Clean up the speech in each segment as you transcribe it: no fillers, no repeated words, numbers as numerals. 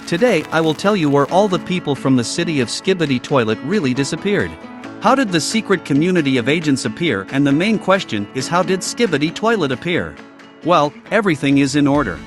Today, I will tell you where all the people from the city of Skibidi toilet really disappeared. How did the secret community of agents appear, and the main question is, how did Skibidi toilet appear? Well, everything is in order.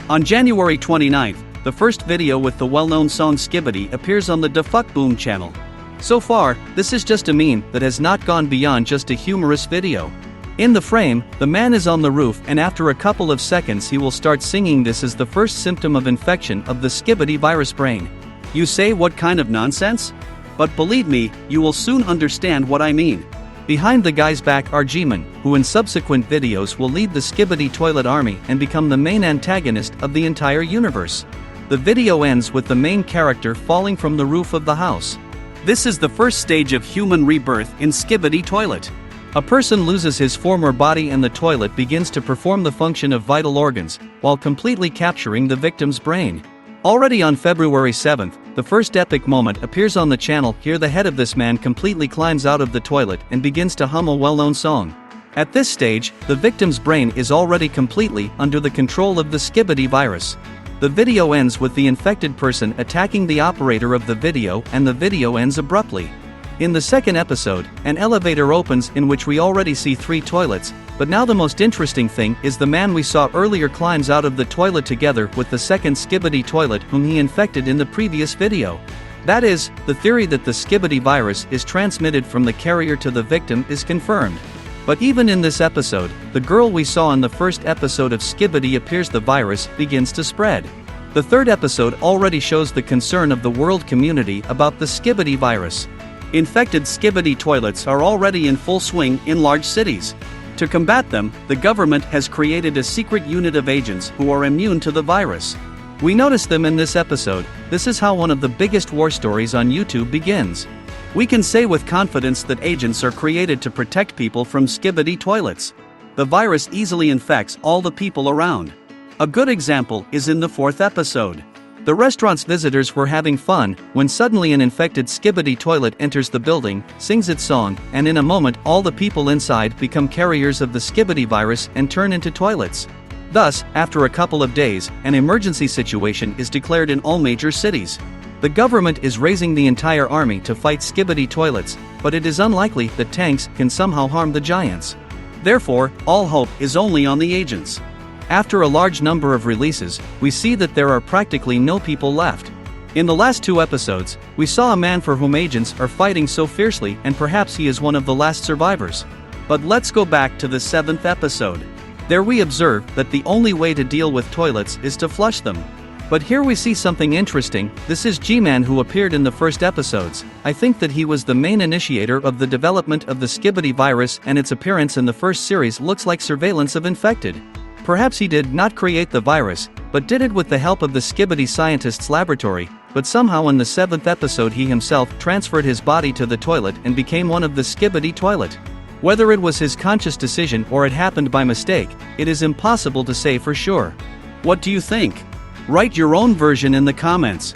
On January 29th, the first video with the well-known song Skibidi appears on the Da Fuck Boom channel. So far, this is just a meme that has not gone beyond just a humorous video. In the frame, the man is on the roof, and after a couple of seconds he will start singing. This is the first symptom of infection of the Skibidi virus brain. You say, what kind of nonsense? But believe me, you will soon understand what I mean. Behind the guy's back are G-Man, who in subsequent videos will lead the Skibidi toilet army and become the main antagonist of the entire universe. The video ends with the main character falling from the roof of the house. This is the first stage of human rebirth in Skibidi toilet. A person loses his former body and the toilet begins to perform the function of vital organs, while completely capturing the victim's brain. Already on February 7th, the first epic moment appears on the channel. Here the head of this man completely climbs out of the toilet and begins to hum a well-known song. At this stage, the victim's brain is already completely under the control of the Skibidi virus. The video ends with the infected person attacking the operator of the video, and the video ends abruptly. In the second episode, an elevator opens in which we already see 3 toilets, but now the most interesting thing is the man we saw earlier climbs out of the toilet together with the second Skibidi toilet whom he infected in the previous video. That is, the theory that the Skibidi virus is transmitted from the carrier to the victim is confirmed. But even in this episode, the girl we saw in the first episode of Skibidi appears. The virus begins to spread. The third episode already shows the concern of the world community about the Skibidi virus. Infected Skibidi toilets are already in full swing in large cities. To combat them, the government has created a secret unit of agents who are immune to the virus. We notice them in this episode. This is how one of the biggest war stories on YouTube begins. We can say with confidence that agents are created to protect people from Skibidi toilets. The virus easily infects all the people around. A good example is in the 4th episode. The restaurant's visitors were having fun when suddenly an infected Skibidi toilet enters the building, sings its song, and in a moment all the people inside become carriers of the Skibidi virus and turn into toilets. Thus, after a couple of days, an emergency situation is declared in all major cities. The government is raising the entire army to fight Skibidi toilets, but it is unlikely that tanks can somehow harm the giants. Therefore, all hope is only on the agents. After a large number of releases, we see that there are practically no people left. In the last 2 episodes, we saw a man for whom agents are fighting so fiercely, and perhaps he is one of the last survivors. But let's go back to the 7th episode. There we observe that the only way to deal with toilets is to flush them. But here we see something interesting. This is G-Man who appeared in the first episodes. I think that he was the main initiator of the development of the Skibidi virus, and its appearance in the first series looks like surveillance of infected. Perhaps he did not create the virus, but did it with the help of the Skibidi scientists' laboratory, but somehow in the 7th episode he himself transferred his body to the toilet and became one of the Skibidi toilet. Whether it was his conscious decision or it happened by mistake, it is impossible to say for sure. What do you think? Write your own version in the comments.